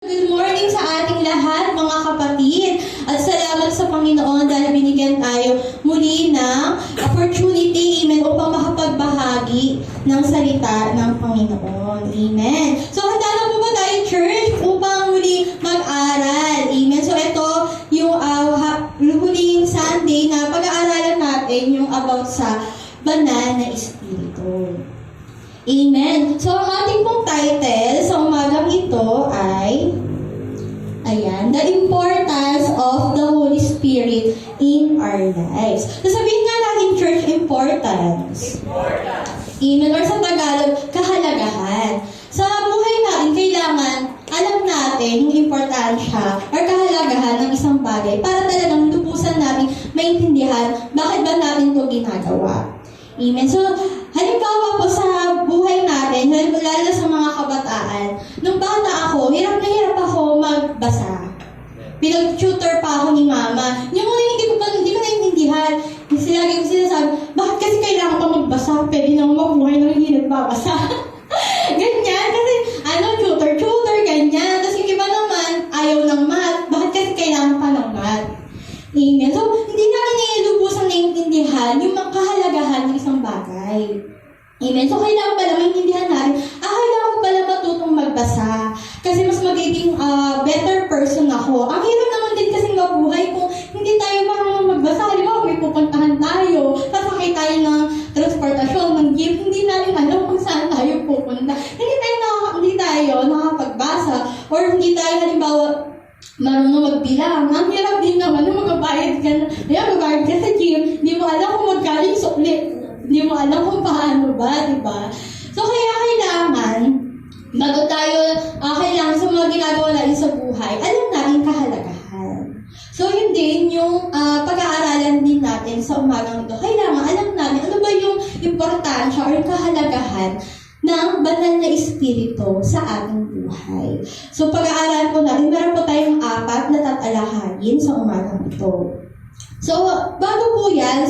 Good morning sa ating lahat, mga kapatid. At salamat sa Panginoon dahil binigyan tayo muli ng opportunity, amen, upang makapagbahagi ng salita ng Panginoon. Amen. So, handa na po ba tayo, church, upang muli mag-aral? Amen. So, ito yung huling Sunday na pag-aaralan natin yung about sa banal na Espiritu. Amen. So, ang ating pong title sa umagang ito ay, The Importance of the Holy Spirit in Our Lives. So, sabihin nga natin, church, importance. Amen. Or sa Tagalog, kahalagahan. Sa buhay natin, kailangan alam natin yung importansya or kahalagahan ng isang bagay para talagang lubusan natin maintindihan bakit ba natin ito ginagawa. Amen. So, halimbawa po sa buhay natin, lalo sa mga kabataan, nung bata ako, hirap na hirap ako magbasa. Pinag-tutor pa ako ni mama. Yung mga hindi ko naiintindihan. Lagi ko sinasabi, bakit kasi kailangan pa magbasa? Pwede nang mabuhay nang hindi nagbabasa. Ganyan. Kasi, tutor, ganyan. Tapos yung iba naman, ayaw ng math. Bakit kasi kailangan pa ng math? Amen. So, hindi namin nilubusang naiintindihan yung kahalagahan ng isang bagay. Amen. So, kailangan pala maintindihan natin, kailangan ko pala matutong magbasa. Kasi mas magiging better person ako. Ang hirap naman din kasing mabuhay kung hindi tayo marunong magbasa. Halimbawa, may pupuntahan tayo, sasakay tayo ng transportasyon, ng jeep, hindi natin alam kung saan tayo pupunta. Hindi tayo nakapagbasa. Or hindi tayo, halimbawa, marunong magbilang. Ang hirap din naman na magbabayad ka sa gym. Hindi mo alam kung magkano yung suklit. Hindi mo alam kung paano ba, di ba? So, kaya kailangan, bago tayo, kailangan sa mga ginagawa natin sa buhay, alam natin kahalagahan. So, yun din yung pag-aaralan din natin sa umagang ito. Kailangan alam natin ano ba yung importansya o yung kahalagahan ng banal na Espiritu sa ating buhay. So, pag-aaralan po natin, meron po tayong 4 na tatalakayin sa umagang ito. So, bago po yan,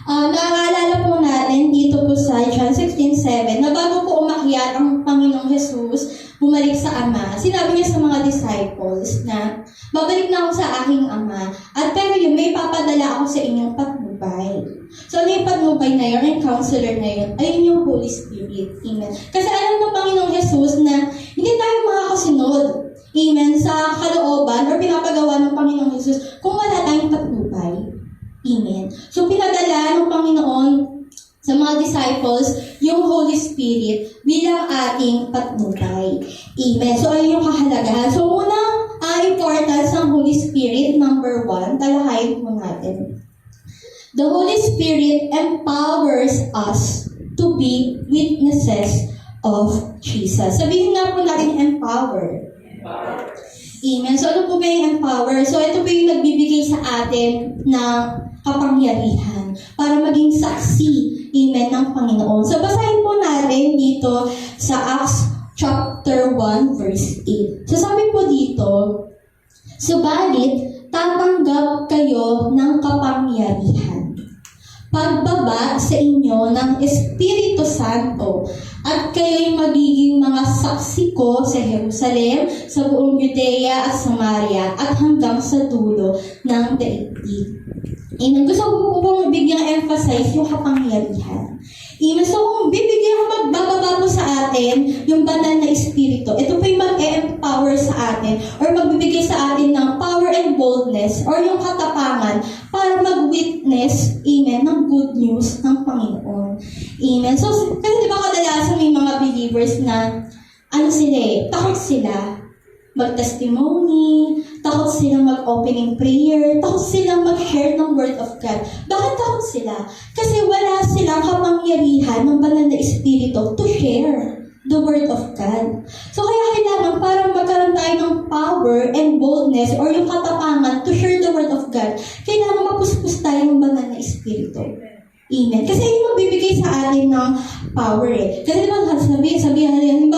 naaalala po natin dito po sa John 16:7, na bago po umakyat ang Panginoong Jesus, bumalik sa Ama, sinabi niya sa mga disciples na, babalik na ako sa aking Ama, at pero yun, may papadala ako sa inyong patnubay. So, ano yung patnubay na yun, yung counselor na yun, ayun yung Holy Spirit. Amen. Kasi alam ng Panginoong Jesus na hindi tayo makakasunod, amen, sa kalooban o pinapagawa ng Panginoong Jesus kung wala tayong patnubay. Amen. So, pinadala ng Panginoon sa mga disciples yung Holy Spirit bilang ating patnubay. Amen. So, ayun yung kahalagahan. So, unang importance ng Holy Spirit, number 1, talakayin po natin. The Holy Spirit empowers us to be witnesses of Jesus. Sabihin nga po natin empower. Amen. So, ano po ba yung empower? So, ito po yung nagbibigay sa atin ng kapangyarihan para maging saksi, amen, ng Panginoon. So, basahin po natin dito sa Acts chapter 1, verse 8. So, sabi po dito, subalit, tatanggap kayo ng kapangyarihan pagbaba sa inyo ng Espiritu Santo at kayo'y magiging mga saksi ko sa Jerusalem, sa buong Judea at Samaria at hanggang sa dulo ng daigdig. Amen. Gusto ko pong bigyang emphasize yung kapangyarihan. Amen. So, kung bibigyan magbababa po sa atin yung banal na Espiritu, ito po yung mag-empower sa atin or magbibigay sa atin ng power and boldness or yung katapangan para mag-witness, amen, ng good news ng Panginoon. Amen. So, kasi di ba kadalasan may mga believers na, takot sila mag-testimony, takot silang mag-opening prayer, takot silang mag-share ng Word of God. Bakit takot sila? Kasi wala silang kapangyarihan ng banal na Espiritu to share the Word of God. So, kaya kailangan parang magkaroon tayo ng power and boldness or yung katapangan to share the Word of God. Kailangan mapuspos tayo ng banal na Espiritu. Amen. Kasi yung magbibigay sa atin ng power eh. Kasi diba,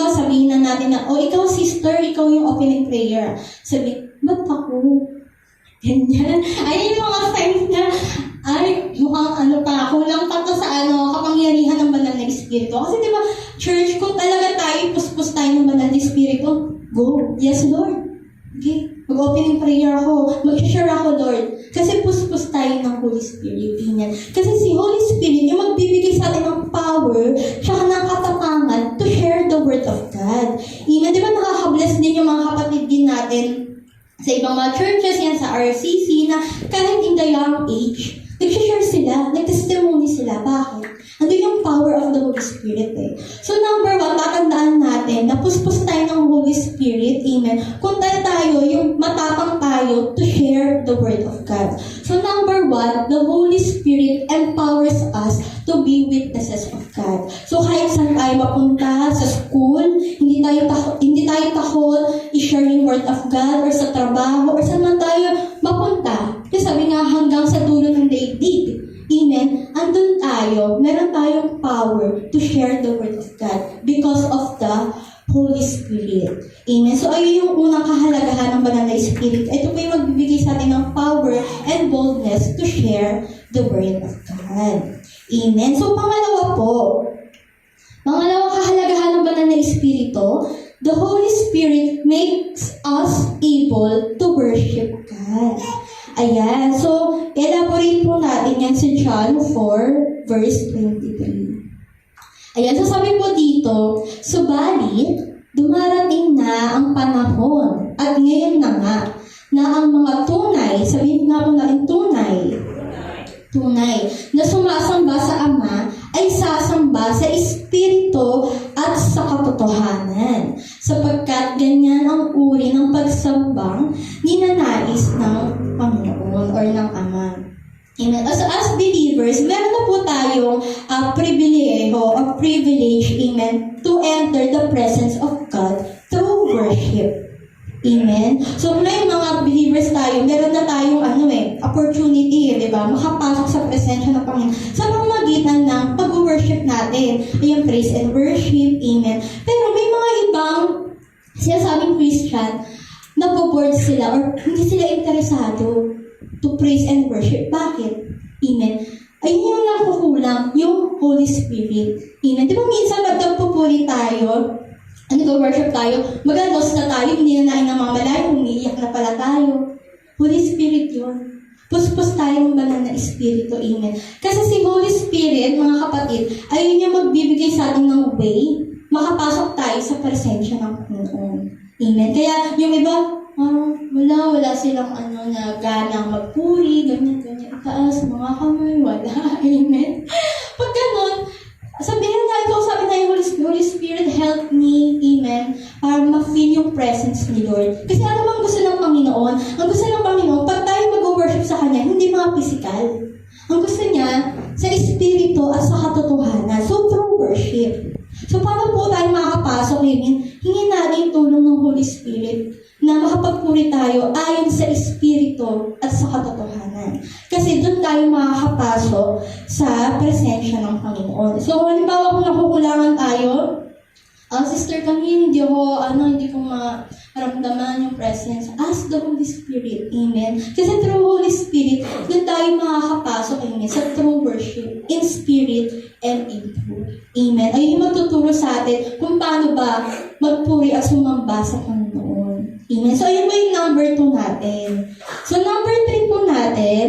sabihin na natin na, ikaw sister, ikaw yung opening prayer. Ba't ako? Ganyan. Ayun yung mga signs na, mukhang kulang pa to sa kapangyarihan ng banal na Espiritu. Kasi diba, church, kung talaga tayo, puspos tayo ng banal na Espiritu, Go. Yes, Lord. Okay. Mag-opening prayer ako. Mag-share ako, Lord. Kasi puspos tayo ng Holy Spirit. Amen. Kasi si Holy Spirit, yung magbibigay sa atin ng power, tsaka ng katapangan to share the Word of God. Amen. Di ba nakaka-bless din yung mga kapatid din natin sa ibang mga churches, yan sa RCC, na kahit in the young age, nag-share sila, nag-testimony sila. Bakit? Ano yung power of the Holy Spirit eh. So number 1, tatandaan natin na puspos tayo ng Holy Spirit. Amen. Kung tayo, yung matapang tayo to share the Word of God. So number 1, the Holy Spirit empowers us to be witnesses of God. So kahit saan tayo mapunta, sa school, hindi tayo takot i-share yung Word of God, or sa trabaho, or saan man tayo mapunta. Kasi sabi nga, hanggang sa dulo ng daigdig. Amen. Andun tayo, meron tayong power to share the Word of God because of the Holy Spirit. Amen. So, ayun yung unang kahalagahan ng Banal na Spirit. Ito po yung magbibigay sa atin ng power and boldness to share the Word of God. Amen. So, pangalawang kahalagahan ng Banal na Espiritu, the Holy Spirit makes us able to worship God. Ayan. So, elaborate po natin yan sa John 4, verse 23. Ayan. So, sabi po dito, subalit, dumarating na ang panahon at ngayon na nga na ang mga tunay, sabihin nga po natin tunay, na sumasamba sa Ama ay sasamba sa Espiritu at sa katotohanan, sapagkat ganyan ang uri ng pagsambang ninanais ng Panginoon or ng Ama. Amen. So as believers, meron na po tayong privilege, amen, to enter the presence of God through worship. Amen. So ngayon mga believers tayo, meron na tayong opportunity, di ba? Makapasok sa presensya ng Panginoon sa pamamagitan ng pag-worship natin. Ayun, praise and worship. Amen. Pero may mga ibang sinasabing Christian, naboboard sila or hindi sila interesado to praise and worship. Bakit? Amen. Ayun yung nakukulang, yung Holy Spirit. Amen. Di ba minsan magpupuri tayo, nag-worship tayo, magalos na tayo, hindi na nain namamalay, umiiyak na pala tayo. Holy Spirit yun. Puspos tayo ng Banal na Espiritu. Amen. Kasi si Holy Spirit, mga kapatid, ayun yung magbibigay sa atin ng way, makapasok tayo sa presensya ng Panginoon. Amen. Kaya yung iba, wala silang na ganang magpuri, ganyan, itaas, mga kamay, wala. Amen. Pag ganun, sabihin na, ikaw sabi na yung Holy Spirit, help me, amen, para ma-feel yung presence ni Lord. Kasi ano bang gusto ng Panginoon? Ang gusto ng Panginoon, pag tayo mag-worship sa Kanya, hindi mga physical. Ang gusto niya, sa Espiritu at sa katotohanan. So, through worship. So, paano po tayo makakapasok, amen? Hingin natin yung tulong ng Holy Spirit na makapagpuri tayo ayon sa Espiritu at sa katotohanan. Kasi doon tayo makakapasok sa presensya ng Panginoon. So, halimbawa kung nakukulangan tayo, Sister Camille, hindi ko maramdaman yung presence. Ask the Holy Spirit. Amen. Kasi through Holy Spirit, doon tayo makakapasok, amen, sa true worship, in spirit and in truth. Amen. Ayun yung magtuturo sa atin kung paano ba magpuri at sumamba sa Panginoon. Amen. So, ayun ba yung number 2 natin. So, number 3 po natin,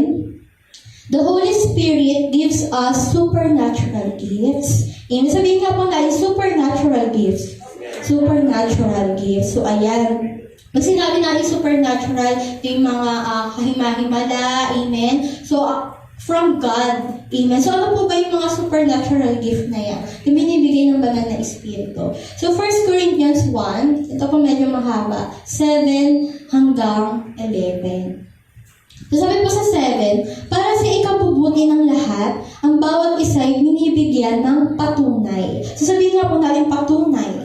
the Holy Spirit gives us supernatural gifts. Amen. Sabihin nga po natin, supernatural gifts. Supernatural gifts. So, ayan. Pag sinabi natin supernatural, yung mga kahima-himala. Amen. So, from God. Amen. So, ano po ba yung mga supernatural gift na yan? Yung binibigay ng Banal na Espiritu. So, 1 Corinthians 1, ito po medyo mahaba, 7 hanggang 11. So, sabi po sa 7, para sa ikabubuti ng lahat, ang bawat isa ay binibigyan ng patunay. So, sabihin nga po natin patunay,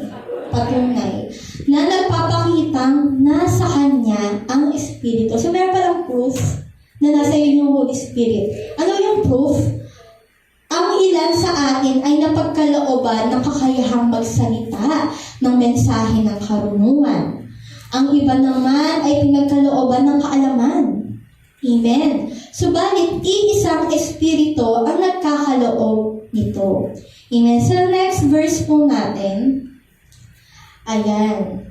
na nagpapakitang nasa Kanya ang Espiritu. So, meron palang proof na nasa iyo yung Holy Spirit. Ano yung proof? Ang ilan sa atin ay napagkalooban ng kakayahang magsalita ng mensahe ng karunungan. Ang iba naman ay pinagkalooban ng kaalaman. Amen. Subalit, iisang Espiritu ang nagkakaloob nito. Amen. So, next verse po natin. Ayan.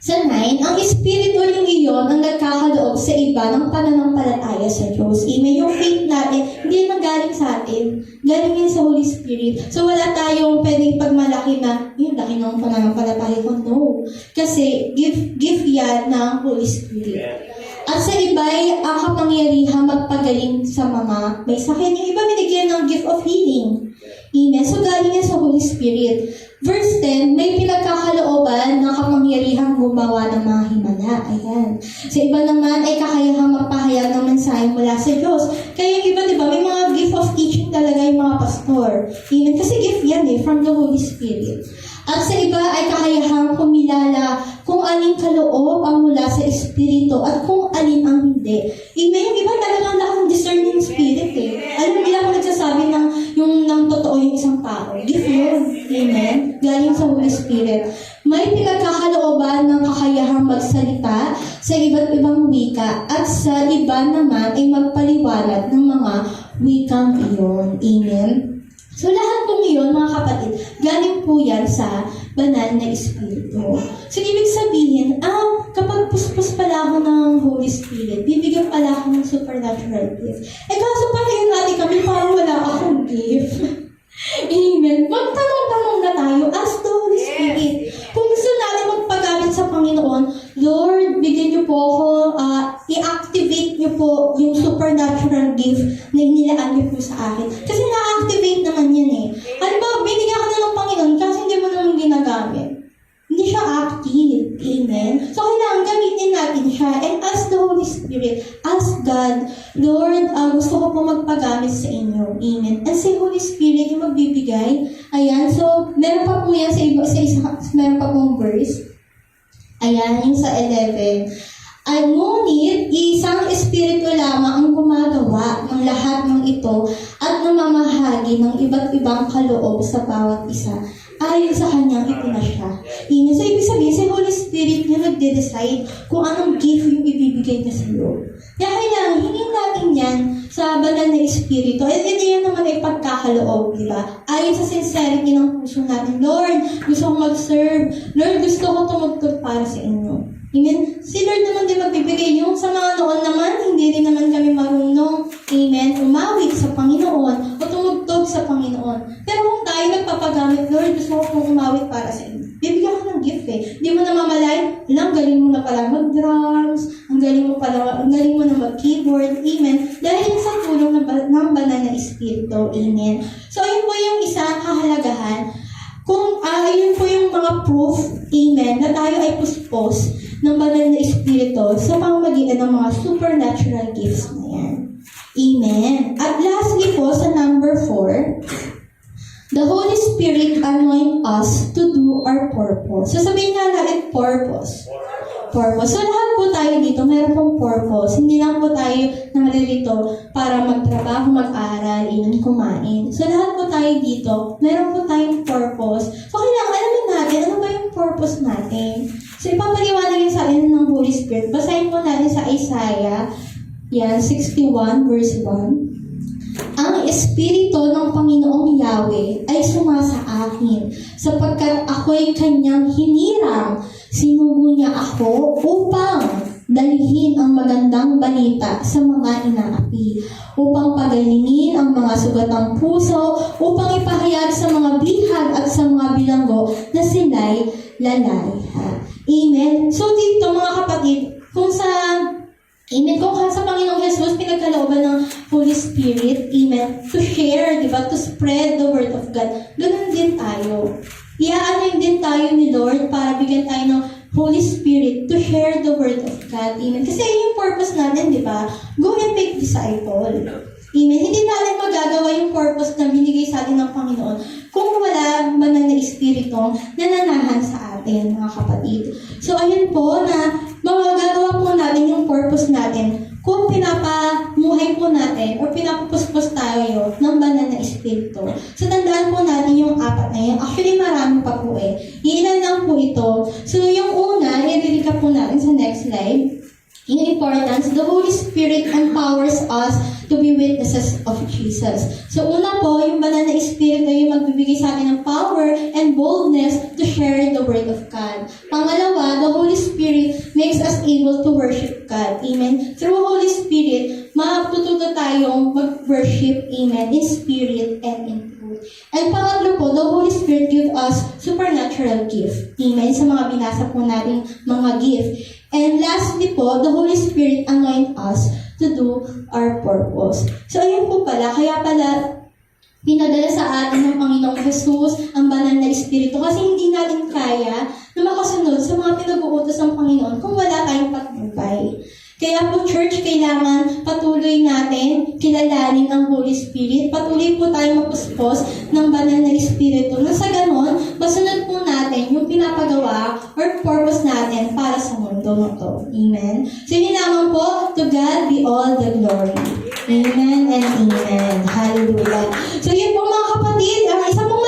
Sa 9, ang Espiritu yung iyon ang nagkakaloob sa iba ng pananampalataya sa Diyos. Amen. Yung faith natin, hindi yan galing sa atin. Galing yan sa Holy Spirit. So wala tayong pwedeng pagmalaki na, yung laki ng pananampalataya ko. No. Kasi gift yan ng Holy Spirit. At sa iba ay ang kapangyarihan magpagaling sa mga may sakit. Yung iba binigyan ng gift of healing. Amen. So galing yan sa Holy Spirit. Verse 10, may pinagkakalooban ng kapangyarihang gumawa ng mga himala. Ayan. Sa iba naman ay kakayahang magpahayag ng mensahe mula sa Diyos. Kaya yung iba, di ba, may mga gift of teaching talaga yung mga pastor. Amen. Kasi gift yan from the Holy Spirit. At sa iba ay kakayahang kumilala kung alin kaloob ang mula sa Espiritu at kung alin ang hindi. Amen. Yung iba talagang lakang discerning spirit Alam nila kung nagsasabi ng totoo yung isang tao. Gift yun. Amen. Galing sa Holy Spirit. May pinagkakalooban ng kakayahang magsalita sa iba't ibang wika at sa iba naman ay magpaliwanag ng mga wikang iyon. Amen. So lahat po ngayon, mga kapatid, galing po yan sa banal na Espiritu. So ibig sabihin, kapag puspos pala ako ng Holy Spirit, bibigyan pala ako ng supernatural gift. Kaso patayin natin kami, parang wala akong gift. Amen. Magtanong-tanong na tayo, ask the Holy Spirit. Kung gusto natin magpagamit sa Panginoon, Lord, bigyan niyo po ako, i-activate niyo po yung supernatural gift na inilaan niyo po sa akin. Kasi na-activate naman yan Halimbawa, binigyan ka na ng Panginoon kasi hindi mo naman ginagamit. Hindi siya active. Amen. So, kailangan gamitin natin siya and ask the Holy Spirit, ask God, Lord, gusto ko po magpagamit sa inyo. Amen. And si Holy Spirit yung magbibigay. Ayan. So, meron pa po yan meron pa pong verse. Ayan, yung sa 11. Ngunit, isang Espiritu lamang ang gumagawa ng lahat ng ito at namamahagi ng iba't ibang kaloob sa bawat isa. Ayon sa kanyang ipinasya. So, ibig sabihin, si Holy Spirit yung nagde-decide kung anong gift yung ibibigay niya sa iyo. Kaya kailangan, hingin natin yan sa banal na Espiritu. At yan naman ay pagkakaloob, di ba? Ayon sa sincerity ng puso natin, Lord, gusto kong mag-serve. Lord, gusto ko tumugtog para sa inyo. Amen? Si Lord naman din magbibigay. Yung sa mga noon naman, hindi rin naman kami marunong, amen, umawit sa Panginoon o tumugtog sa Panginoon. Pero kung tayo nagpapagamit, Lord, gusto ko pong umawit para sa inyo. Bibigyan ka ng gift Hindi mo na mamalayan, ang galing mo na pala mag-drums, ang galing mo na mag-keyboard, amen. Dahil sa tulong ng banal na Espiritu, amen. So, ayun po yung isang kahalagahan. Kung ayun po yung mga proof, amen, na tayo ay puspos ng banal na Espiritu sa pamamagitan ng mga supernatural gifts na yan. Amen. At lastly po, sa number 4, the Holy Spirit anoint us to do our purpose. So sabihin nga natin, purpose. Purpose. So lahat po tayo dito, mayroon pong purpose. Hindi lang po tayo namalilito para magtrabaho, mag-aral, kumain. So lahat po tayo dito, mayroon po tayong purpose. So kailangan alamin natin, ano ba yung purpose natin? So ipapaliwanag yun sa atin ng Holy Spirit. Basahin po natin sa Isaiah, 61 verse 1. Ang Espiritu ng Panginoong Yahweh ay sumasa akin, sapagkat ako'y kanyang hinirang. Sinugo niya ako upang dalhin ang magandang balita sa mga inaapi, upang pagalingin ang mga sugatang puso, upang ipahayag sa mga bihag at sa mga bilanggo na sila'y lalayha. Amen. So dito mga kapatid, kung sa Panginoong Jesus, pinagkalooban ng Holy Spirit, amen, to share, diba, to spread the word of God. Ganun din tayo. Iaanoin din tayo ni Lord para bigyan tayo ng Holy Spirit to share the word of God. Amen. Kasi yung purpose natin, diba, go and make disciple. Amen. Hindi natin magagawa yung purpose na binigay sa atin ng Panginoon kung wala banal na Espiritu nananahan sa atin, mga kapatid. So, ayun po na magagawa po natin yung purpose natin kung pinapamuhay po natin o pinapapuspos tayo ng banal na Espiritu. So, tandaan po natin yung 4 na yun. Actually, marami pa po Ilan lang po ito. So, yung una, i-recap po natin sa next slide. yung importance, the Holy Spirit empowers us to be witnesses of Jesus. So una po, yung banal na Espiritu yung magbibigay sa atin ng power and boldness to share the Word of God. Pangalawa, the Holy Spirit makes us able to worship God. Amen. Through Holy Spirit, matututo tayong mag-worship, amen, in spirit and in truth. And pangatlo po, the Holy Spirit gives us supernatural gift. Amen. Sa mga binasa po natin mga gift. And lastly po, the Holy Spirit anoint us to do our purpose. So ayun po pala, kaya pala pinadala sa atin ng Panginoong Jesus ang banal na Espiritu kasi hindi natin kaya na makasunod sa mga pinag-uutos ng Panginoon kung wala tayong patnubay. Kaya po, church, kailangan patuloy natin kilalanin ang Holy Spirit. Patuloy po tayong mapuspos ng banal na Espiritu. Nang sa ganon, masunod po natin yung pinapagawa or purpose natin para sa mundo na to. Amen? So, yun naman po, to God be all the glory. Amen and amen. Hallelujah. So, yun po mga kapatid, ang isa pong